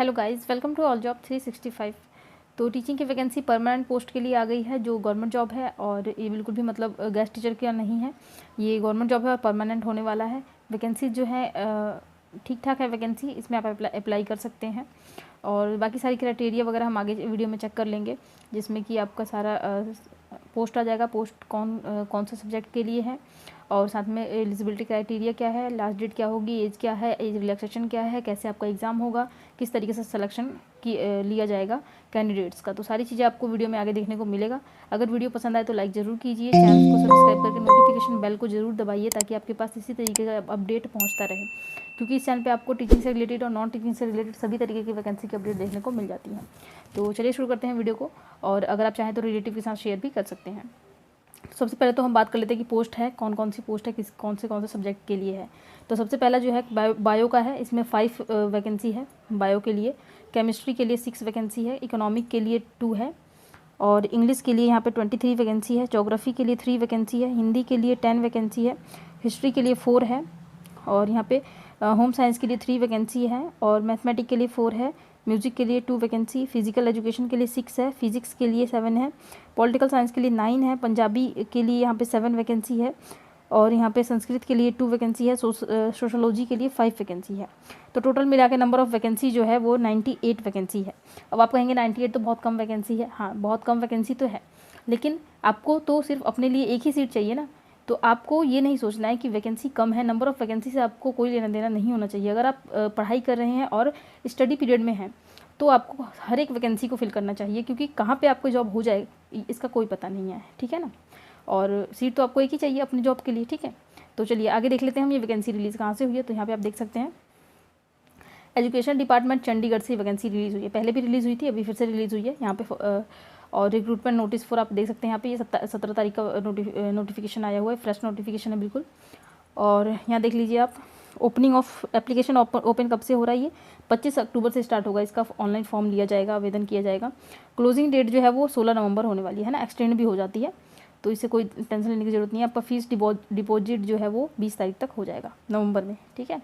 Hello guys, welcome to all job 365। तो teaching की vacancy permanent post के लिए आ गई है, जो गवर्नमेंट जॉब है। और ये बिल्कुल भी मतलब गेस्ट टीचर का नहीं है, ये गवर्नमेंट जॉब है और परमानेंट होने वाला है। वैकेंसी जो है ठीक ठाक है वैकेंसी, इसमें आप अप्लाई कर सकते हैं। और बाकी सारी क्राइटेरिया वगैरह हम आगे वीडियो में चेक कर लेंगे, जिसमें कि आपका सारा पोस्ट आ जाएगा, पोस्ट कौन से सब्जेक्ट के लिए है, और साथ में एलिजिबिलिटी क्राइटेरिया क्या है, लास्ट डेट क्या होगी, एज क्या है, एज रिलैक्सेशन क्या है, कैसे आपका एग्ज़ाम होगा, किस तरीके से सिलेक्शन की लिया जाएगा कैंडिडेट्स का। तो सारी चीज़ें आपको वीडियो में आगे देखने को मिलेगा। अगर वीडियो पसंद आए तो लाइक ज़रूर कीजिए, चैनल को सब्सक्राइब करके नोटिफिकेशन बेल को ज़रूर दबाइए, ताकि आपके पास इसी तरीके का अपडेट पहुँचता रहे, क्योंकि इस चैनल पे आपको टीचिंग से रिलेटेड और नॉन टीचिंग से रिलेटेड सभी तरीके की वैकेंसी की अपडेट देखने को मिल जाती है। तो चलिए शुरू करते हैं वीडियो को, और अगर आप चाहें तो रिलेटिव के साथ शेयर भी कर सकते हैं। सबसे पहले तो हम बात कर लेते हैं कि पोस्ट है, कौन कौन सी पोस्ट है, कौन से सब्जेक्ट के लिए है। तो सबसे पहला जो है बायो का है, इसमें 5 वैकेंसी है बायो के लिए। केमिस्ट्री के लिए 6 वैकेंसी है, इकोनॉमिक के लिए 2 है, और इंग्लिश के लिए यहाँ पे 23 वैकेंसी है, जोग्राफ़ी के लिए 3 वैकेंसी है, हिंदी के लिए 10 वैकेंसी है, हिस्ट्री के लिए 4 है, और यहाँ पे होम साइंस के लिए 3 वैकेंसी है, और मैथमेटिक्स के लिए 4 है, म्यूज़िक के लिए 2 वैकेंसी, फिजिकल एजुकेशन के लिए 6 है, फिजिक्स के लिए 7 है, पॉलिटिकल साइंस के लिए 9 है, पंजाबी के लिए यहाँ पे 7 वैकेंसी है, और यहाँ पे संस्कृत के लिए 2 वैकेंसी है, सोशोलॉजी के लिए 5 वैकेंसी है। तो टोटल मिला के नंबर ऑफ़ वैकेंसी जो है वो 98 वैकेंसी है। अब आप कहेंगे 98 तो बहुत कम वैकेंसी है। हाँ, बहुत कम वैकेंसी तो है, लेकिन आपको तो सिर्फ अपने लिए एक ही सीट चाहिए ना। तो आपको ये नहीं सोचना है कि वैकेंसी कम है, नंबर ऑफ़ वैकेंसी से आपको कोई लेना देना नहीं होना चाहिए। अगर आप पढ़ाई कर रहे हैं और स्टडी पीरियड में हैं, तो आपको हर एक वैकेंसी को फिल करना चाहिए, क्योंकि कहाँ पे आपको जॉब हो जाए इसका कोई पता नहीं है, ठीक है ना। और सीट तो आपको एक ही चाहिए अपनी जॉब के लिए, ठीक है। तो चलिए आगे देख लेते हैं हम ये वैकेंसी रिलीज़ कहाँ से हुई है। तो यहाँ पे आप देख सकते हैं, एजुकेशन डिपार्टमेंट चंडीगढ़ से वैकेंसी रिलीज़ हुई है। पहले भी रिलीज़ हुई थी, अभी फिर से रिलीज़ हुई है यहाँ पे। और रिक्रूटमेंट नोटिस फॉर आप देख सकते हैं यहाँ पे, ये 17 तारीख का नोटिफिकेशन आया हुआ है, फ्रेश नोटिफिकेशन है बिल्कुल। और यहाँ देख लीजिए आप, ओपनिंग ऑफ एप्लीकेशन ओपन कब से हो रहा है, ये 25 अक्टूबर से स्टार्ट होगा। इसका ऑनलाइन फॉर्म लिया जाएगा, आवेदन किया जाएगा। क्लोजिंग डेट जो है वो 16 नवंबर होने वाली है ना, एक्सटेंड भी हो जाती है, तो इससे कोई टेंशन लेने की ज़रूरत नहीं है। आपका फीस डिपॉजिट जो है वो 20 तारीख तक हो जाएगा, नवंबर में, ठीक है।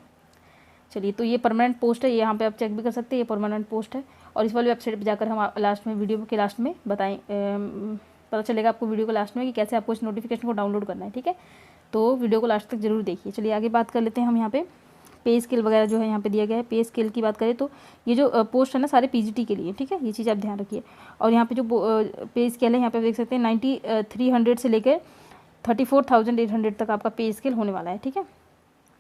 चलिए, तो ये परमानेंट पोस्ट है, ये यहाँ पे आप चेक भी कर सकते हैं, ये परमानेंट पोस्ट है। और इस वाली वेबसाइट पर जाकर हम लास्ट में, वीडियो के लास्ट में पता चलेगा आपको वीडियो के लास्ट में कि कैसे आपको इस नोटिफिकेशन को डाउनलोड करना है, ठीक है। तो वीडियो को लास्ट तक जरूर देखिए। चलिए आगे बात कर लेते हैं हम यहाँ पे पे स्केल वगैरह जो है यहाँ पे दिया गया है। पे स्केल की बात करें तो ये जो पोस्ट है ना, सारे पीजीटी के लिए, ठीक है, ये चीज़ आप ध्यान रखिए। और यहाँ पे जो पे स्केल है, यहाँ पे देख सकते हैं 9300 से लेकर 34,800 तक आपका पे स्केल होने वाला है, ठीक है।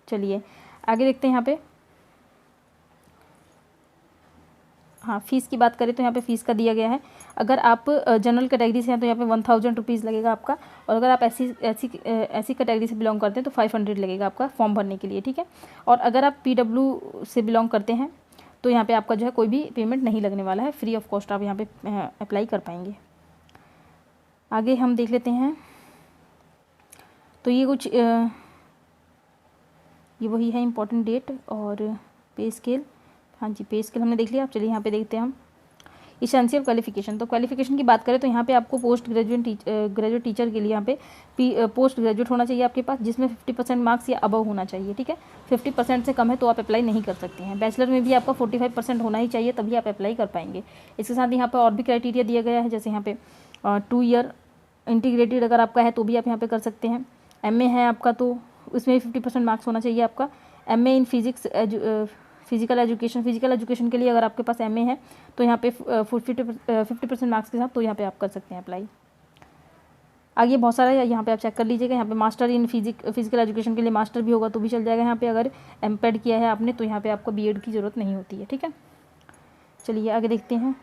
चलिए आगे देखते हैं यहाँ पे। हाँ, फीस की बात करें तो यहाँ पे फीस का दिया गया है। अगर आप जनरल कैटेगरी से हैं तो यहाँ पे 1000 रुपीज़ लगेगा आपका, और अगर आप ऐसी कैटेगरी से बिलोंग करते हैं तो 500 लगेगा आपका फॉर्म भरने के लिए, ठीक है। और अगर आप पीडब्ल्यू से बिलोंग करते हैं तो यहाँ पे आपका जो है कोई भी पेमेंट नहीं लगने वाला है, फ्री ऑफ कॉस्ट आप यहाँ पे अप्लाई कर पाएंगे। आगे हम देख लेते हैं, तो ये कुछ ये वही है इम्पॉर्टेंट डेट और पे स्केल। हाँ जी, पे स्केल हमने देख लिया। आप चलिए यहाँ पे देखते हैं हम इसेंशियल क्वालिफिकेशन। तो क्वालिफिकेशन की बात करें तो यहाँ पे आपको पोस्ट ग्रेजुएट टीचर के लिए यहाँ पे पोस्ट ग्रेजुएट होना चाहिए आपके पास, जिसमें 50% मार्क्स या अबव होना चाहिए, ठीक है। 50% से कम है तो आप अप्लाई नहीं कर सकते हैं। बैचलर में भी आपका 45% होना ही चाहिए, तभी आप अप्लाई कर पाएंगे। इसके साथ यहाँ पर और भी क्राइटेरिया दिया गया है, जैसे यहाँ पे 2 ईयर इंटीग्रेटेड अगर आपका है तो भी आप यहाँ पे कर सकते हैं। MA है आपका तो उसमें 50% मार्क्स होना चाहिए आपका। MA इन फिजिकल एजुकेशन के लिए अगर आपके पास MA है तो यहाँ पे 50% मार्क्स के साथ तो यहाँ पे आप कर सकते हैं अप्लाई। आगे बहुत सारा है, यहाँ पे आप चेक कर लीजिएगा। यहाँ पे मास्टर इन फिजिकल एजुकेशन के लिए मास्टर भी होगा तो भी चल जाएगा। यहाँ पे अगर MPED किया है आपने तो यहाँ पे आपको BEd की ज़रूरत नहीं होती है, ठीक है। चलिए आगे देखते हैं।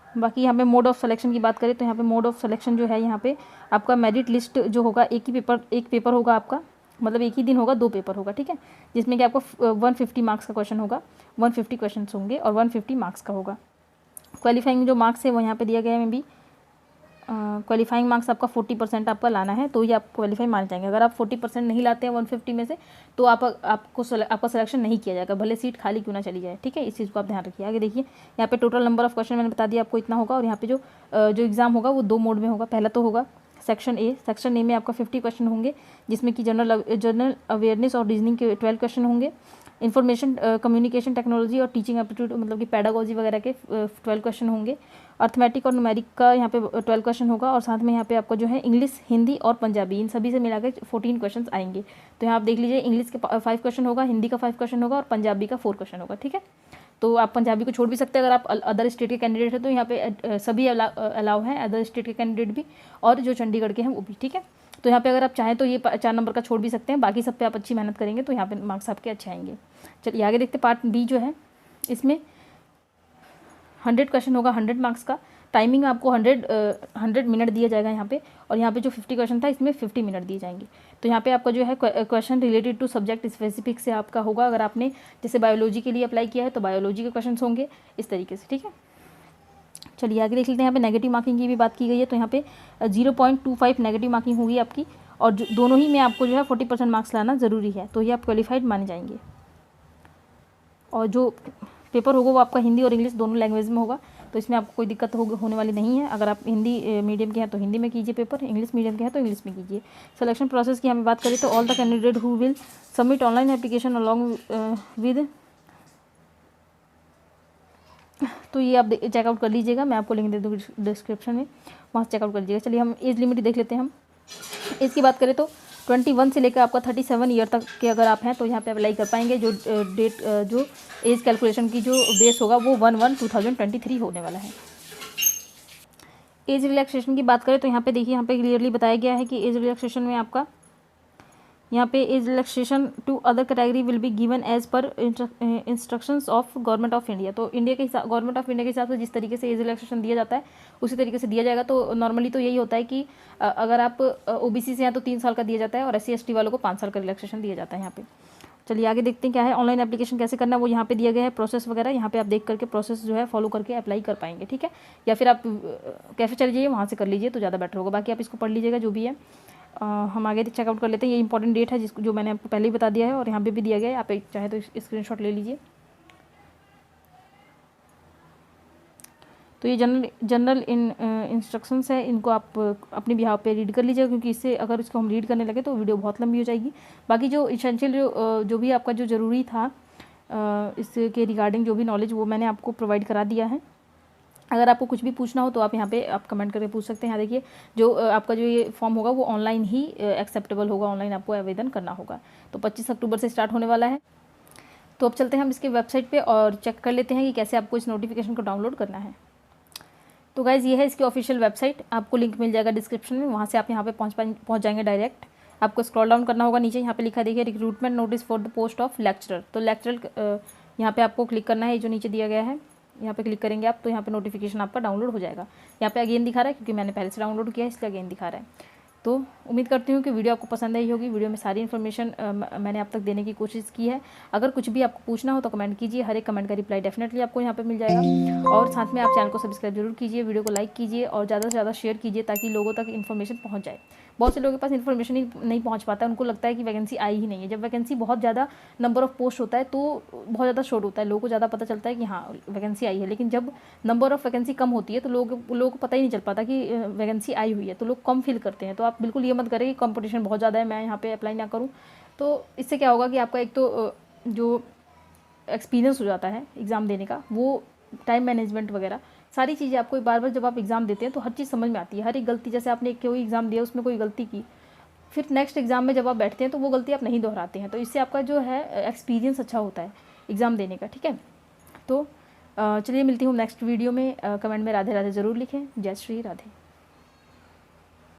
बाकी यहाँ पे मोड ऑफ़ सिलेक्शन की बात करें तो यहाँ पे मोड ऑफ़ सिलेक्शन जो है, यहाँ पे आपका मेरिट लिस्ट जो होगा, एक पेपर होगा आपका, मतलब एक ही दिन होगा, 2 पेपर होगा, ठीक है, जिसमें कि आपको 150 मार्क्स का क्वेश्चन होगा, 150 क्वेश्चन होंगे और 150 मार्क्स का होगा। क्वालिफाइंग जो मार्क्स है वो यहाँ पे दिया गया है। में भी क्वालिफाइंग मार्क्स आपका 40% आपका लाना है तो ये आप क्वालिफाई मान जाएंगे। अगर आप 40% नहीं लाते हैं 150 में से तो आपका सिलेक्शन नहीं किया जाएगा, भले सीट खाली क्यों ना चली जाए, ठीक है। इस चीज़ को आप ध्यान रखिए। आगे देखिए, यहाँ पे टोटल नंबर ऑफ़ क्वेश्चन मैंने बता दिया आपको इतना होगा। और यहाँ पे जो एग्ज़ाम होगा वो 2 मोड में होगा। पहला तो होगा सेक्शन ए में आपका 50 क्वेश्चन होंगे, जिसमें कि जनरल अवेयरनेस और रीजनिंग के 12 क्वेश्चन होंगे। इन्फॉर्मेशन कम्युनिकेशन टेक्नोलॉजी और टीचिंग एप्टीट्यूड मतलब कि पैडागोजी वगैरह के 12 क्वेश्चन होंगे। अर्थमेटिक और न्यूमेरिक का यहाँ पे 12 क्वेश्चन होगा, और साथ में यहाँ पे आपका जो है इंग्लिश, हिंदी और पंजाबी, इन सभी से मिला के 14 क्वेश्चन आएंगे। तो यहाँ आप देख लीजिए, इंग्लिश के 5 क्वेश्चन होगा, हिंदी का 5 क्वेश्चन होगा और पंजाबी का 4 क्वेश्चन होगा। ठीक है, तो आप पंजाबी को छोड़ भी सकते हैं अगर आप अदर स्टेट के कैंडिडेट हैं, तो यहाँ पे सभी अलाउ हैं, अदर स्टेट के कैंडिडेट भी और जो चंडीगढ़ के हैं वो भी। ठीक है, तो यहाँ पे अगर आप चाहें तो ये 4 नंबर का छोड़ भी सकते हैं, बाकी सब पे आप अच्छी मेहनत करेंगे तो यहाँ पे मार्क्स आपके अच्छे आएंगे। चलिए आगे देखते, पार्ट बी जो है इसमें 100 क्वेश्चन होगा, 100 मार्क्स का। टाइमिंग आपको 100 मिनट दिया जाएगा यहाँ पे, और यहाँ पे जो 50 क्वेश्चन था इसमें 50 मिनट दिए जाएंगे। तो यहाँ पे आपका जो है question related to subject specific से आपका होगा। अगर आपने जैसे बायोलॉजी के लिए अप्लाई किया है तो बायोलॉजी के क्वेश्चन होंगे इस तरीके से। ठीक है, चलिए आगे देख लेते हैं। यहाँ पे नेगेटिव मार्किंग की भी बात की गई है, तो यहाँ पे 0.25 नेगेटिव मार्किंग होगी आपकी, और दोनों ही में आपको जो है 40% मार्क्स लाना ज़रूरी है, तो ये आप क्वालिफाइड माने जाएंगे। और जो पेपर होगा वो आपका हिंदी और इंग्लिश दोनों लैंग्वेज में होगा, तो इसमें आपको कोई दिक्कत होने वाली नहीं है। अगर आप हिंदी मीडियम के हैं तो हिंदी में कीजिए पेपर, इंग्लिश मीडियम के हैं तो इंग्लिश में कीजिए। सिलेक्शन प्रोसेस की हमें बात करें तो all the candidate who will submit online application along with, तो ये आप चेकआउट कर लीजिएगा, मैं आपको लिंक दे दूँगी डिस्क्रिप्शन में, वहाँ से चेकआउट कर लीजिएगा। चलिए हम एज लिमिट देख लेते हैं। हम एज की बात करें तो 21 से लेकर आपका 37 ईयर तक के अगर आप हैं तो यहाँ पे अप्लाई कर पाएंगे। जो जो एज कैलकुलेशन की जो बेस होगा वो 1/1/2023 होने वाला है। एज रिलैक्सेशन की बात करें तो यहाँ पे देखिए, यहाँ पे क्लियरली बताया गया है कि एज रिलैक्सेशन में आपका यहाँ पे age relaxation to other category will be given as per instructions of government of India. तो इंडिया के गवर्नमेंट ऑफ इंडिया के हिसाब से जिस तरीके से एज रिलैक्सेशन दिया जाता है उसी तरीके से दिया जाएगा। तो नॉर्मली तो यही होता है कि अगर आप ओबीसी से हैं तो 3 साल का दिया जाता है, और SC ST वालों को 5 साल का रिलैक्सेशन दिया जाता है यहाँ पे। चलिए आगे देखते हैं क्या है। ऑनलाइन एप्लीकेशन कैसे करना है वो यहाँ पे दिया गया है, प्रोसेस वगैरह यहाँ पे आप देख करके प्रोसेस जो है फॉलो करके अप्लाई कर पाएंगे। ठीक है, या फिर आप कैफे चले जाइए, वहाँ से कर लीजिए तो ज़्यादा बेटर होगा। बाकी आप इसको पढ़ लीजिएगा जो भी है। हम आगे चेकआउट कर लेते हैं। ये इंपॉर्टेंट डेट है जो मैंने आपको पहले ही बता दिया है, और यहाँ पे भी दिया गया है, आप चाहे तो स्क्रीनशॉट ले लीजिए। तो ये जनरल इंस्ट्रक्शंस है, इनको आप अपने बिहाव पे रीड कर लीजिएगा, क्योंकि इससे अगर इसको हम रीड करने लगे तो वीडियो बहुत लंबी हो जाएगी। बाकी जो इसेंशियल जो भी आपका जो ज़रूरी था इसके रिगार्डिंग जो भी नॉलेज वो मैंने आपको प्रोवाइड करा दिया है। अगर आपको कुछ भी पूछना हो तो आप यहाँ पे आप कमेंट करके पूछ सकते हैं। यहाँ देखिए, जो आपका जो ये फॉर्म होगा वो ऑनलाइन ही एक्सेप्टेबल होगा, ऑनलाइन आपको आवेदन करना होगा। तो 25 अक्टूबर से स्टार्ट होने वाला है। तो अब चलते हैं हम इसके वेबसाइट पे और चेक कर लेते हैं कि कैसे आपको इस नोटिफिकेशन को डाउनलोड करना है। तो गाइज़ ये है इसकी ऑफिशियल वेबसाइट, आपको लिंक मिल जाएगा डिस्क्रिप्शन में, वहाँ से आप यहाँ पे पहुँच जाएंगे डायरेक्ट। आपको स्क्रॉल डाउन करना होगा, नीचे यहाँ पे लिखा देखिए recruitment notice for the post of lecturer. तो लेक्चरर यहाँ पे आपको क्लिक करना है, जो नीचे दिया गया है यहाँ पे क्लिक करेंगे आप, तो यहाँ पे नोटिफिकेशन आपका डाउनलोड हो जाएगा। यहाँ पे अगेन दिखा रहा है, क्योंकि मैंने पहले से डाउनलोड किया है इसलिए अगेन दिखा रहा है। तो उम्मीद करती हूँ कि वीडियो आपको पसंद आई होगी। वीडियो में सारी इन्फॉर्मेशन मैंने आप तक देने की कोशिश की है। अगर कुछ भी आपको पूछना हो तो कमेंट कीजिए, हर एक कमेंट का रिप्लाई डेफिनेटली आपको यहाँ पे मिल जाएगा। और साथ में आप चैनल को सब्सक्राइब जरूर कीजिए, वीडियो को लाइक कीजिए और ज़्यादा से ज़्यादा शेयर कीजिए, ताकि लोगों तक इन्फॉर्मेशन पहुँच जाए। बहुत से लोगों के पास इन्फॉर्मेशन ही नहीं पहुँच पाता है, उनको लगता है कि वैकेंसी आई ही नहीं है। जब वैकेंसी बहुत ज़्यादा नंबर ऑफ पोस्ट होता है तो बहुत ज़्यादा शॉर्ट होता है, लोगों को ज़्यादा पता चलता है कि हाँ वैकेंसी आई है। लेकिन जब नंबर ऑफ वैकेंसी कम होती है तो लोगों को पता ही नहीं चल पाता कि वैकेंसी आई हुई है, तो लोग कम फील करते हैं। तो आप बिल्कुल ये मत करें कि कंपटीशन बहुत ज़्यादा है, मैं यहाँ पे अप्लाई ना करूँ। तो इससे क्या होगा कि आपका एक तो जो एक्सपीरियंस हो जाता है एग्ज़ाम देने का, वो टाइम मैनेजमेंट वगैरह सारी चीज़ें आपको बार बार जब आप एग्ज़ाम देते हैं तो हर चीज़ समझ में आती है। हर एक गलती, जैसे आपने कोई एग्ज़ाम दिया उसमें कोई गलती की, फिर नेक्स्ट एग्ज़ाम में जब आप बैठते हैं तो वो गलती आप नहीं दोहराते हैं। तो इससे आपका जो है एक्सपीरियंस अच्छा होता है एग्ज़ाम देने का। ठीक है, तो चलिए मिलती हूँ नेक्स्ट वीडियो में। कमेंट में राधे राधे ज़रूर लिखें। जय श्री राधे।